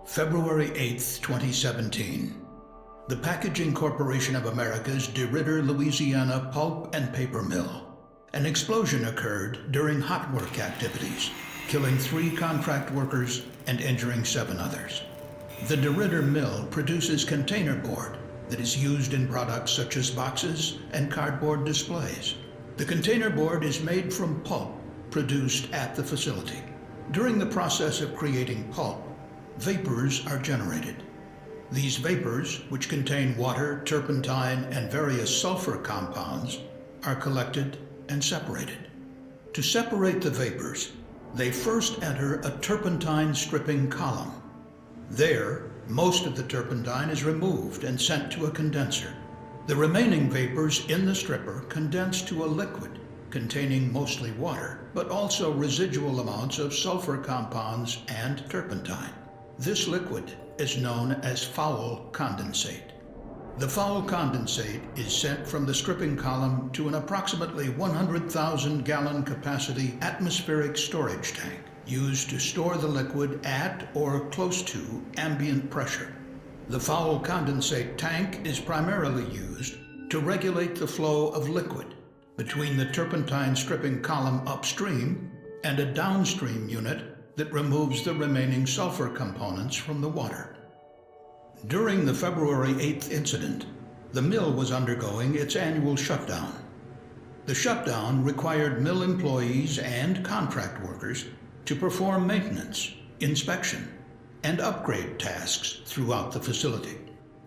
February 8, 2017. The Packaging Corporation of America's DeRidder, Louisiana pulp and paper mill. An explosion occurred during hot work activities, killing 3 contract workers and injuring 7 others. The DeRidder mill produces container board that is used in products such as boxes and cardboard displays. The container board is made from pulp produced at the facility. During the process of creating pulp, vapors are generated. These vapors, which contain water, turpentine, and various sulfur compounds, are collected and separated. To separate the vapors, they first enter a turpentine stripping column. There, most of the turpentine is removed and sent to a condenser. The remaining vapors in the stripper condense to a liquid containing mostly water, but also residual amounts of sulfur compounds and turpentine. This liquid is known as foul condensate. The foul condensate is sent from the stripping column to an approximately 100,000-gallon capacity atmospheric storage tank used to store the liquid at or close to ambient pressure. The foul condensate tank is primarily used to regulate the flow of liquid between the turpentine stripping column upstream and a downstream unit that removes the remaining sulfur components from the water. During the February 8th incident, the mill was undergoing its annual shutdown. The shutdown required mill employees and contract workers to perform maintenance, inspection, and upgrade tasks throughout the facility.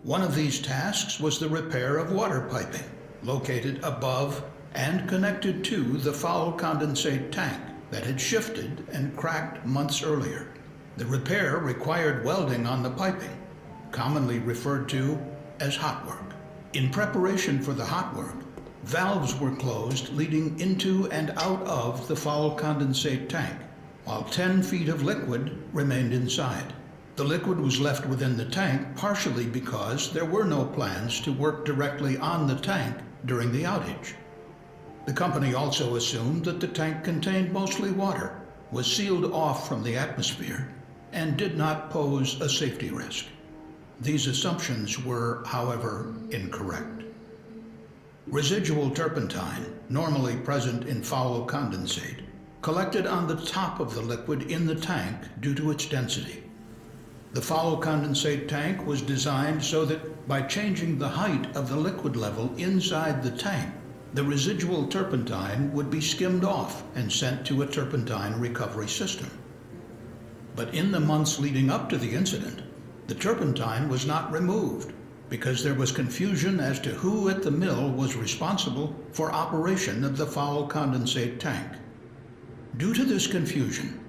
One of these tasks was the repair of water piping, located above and connected to the foul condensate tank that had shifted and cracked months earlier. The repair required welding on the piping, commonly referred to as hot work. In preparation for the hot work, valves were closed leading into and out of the foul condensate tank, while 10 feet of liquid remained inside. The liquid was left within the tank partially because there were no plans to work directly on the tank during the outage. The company also assumed that the tank contained mostly water, was sealed off from the atmosphere, and did not pose a safety risk. These assumptions were, however, incorrect. Residual turpentine, normally present in foul condensate, collected on the top of the liquid in the tank due to its density. The foul condensate tank was designed so that by changing the height of the liquid level inside the tank, the residual turpentine would be skimmed off and sent to a turpentine recovery system. But in the months leading up to the incident, the turpentine was not removed because there was confusion as to who at the mill was responsible for operation of the foul condensate tank. Due to this confusion,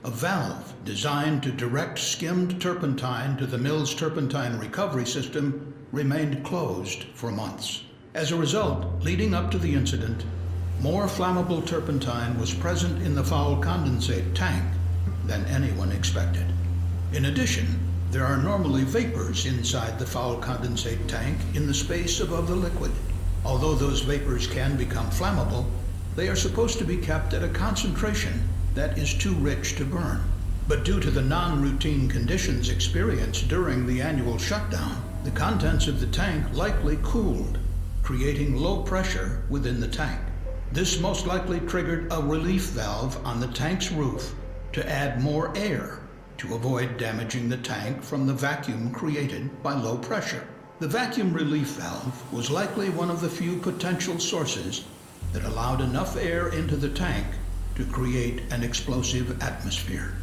a valve designed to direct skimmed turpentine to the mill's turpentine recovery system remained closed for months. As a result, leading up to the incident, more flammable turpentine was present in the foul condensate tank than anyone expected. In addition, there are normally vapors inside the foul condensate tank in the space above the liquid. Although those vapors can become flammable, they are supposed to be kept at a concentration that is too rich to burn. But due to the non-routine conditions experienced during the annual shutdown, the contents of the tank likely cooled, creating low pressure within the tank. This most likely triggered a relief valve on the tank's roof to add more air to avoid damaging the tank from the vacuum created by low pressure. The vacuum relief valve was likely one of the few potential sources that allowed enough air into the tank to create an explosive atmosphere.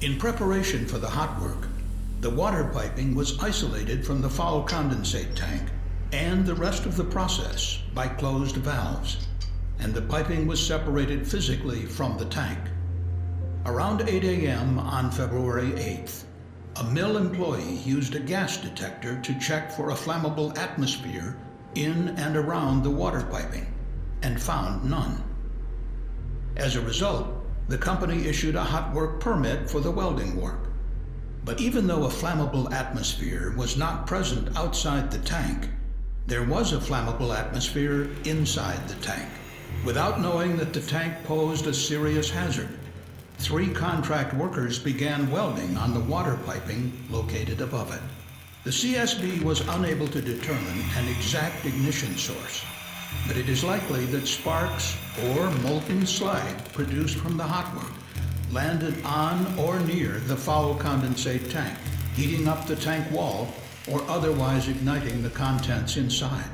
In preparation for the hot work, the water piping was isolated from the foul condensate tank and the rest of the process by closed valves, and the piping was separated physically from the tank. Around 8 a.m. on February 8th, a mill employee used a gas detector to check for a flammable atmosphere in and around the water piping, and found none. As a result, the company issued a hot work permit for the welding work. But even though a flammable atmosphere was not present outside the tank, there was a flammable atmosphere inside the tank. Without knowing that the tank posed a serious hazard, 3 contract workers began welding on the water piping located above it. The CSB was unable to determine an exact ignition source, but it is likely that sparks or molten slag produced from the hot work landed on or near the foul condensate tank, heating up the tank wall or otherwise igniting the contents inside.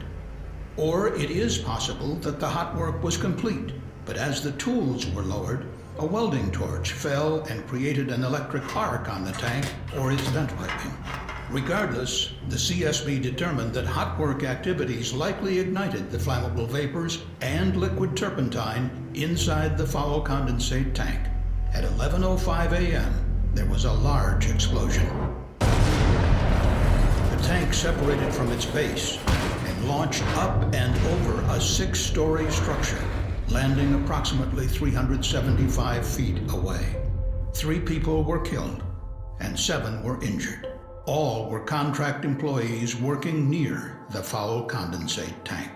Or it is possible that the hot work was complete, but as the tools were lowered, a welding torch fell and created an electric arc on the tank or its vent piping. Regardless, the CSB determined that hot work activities likely ignited the flammable vapors and liquid turpentine inside the foul condensate tank. At 11:05 a.m., there was a large explosion. The tank separated from its base and launched up and over a 6-story structure, landing approximately 375 feet away. 3 people were killed and 7 were injured. All were contract employees working near the foul condensate tank.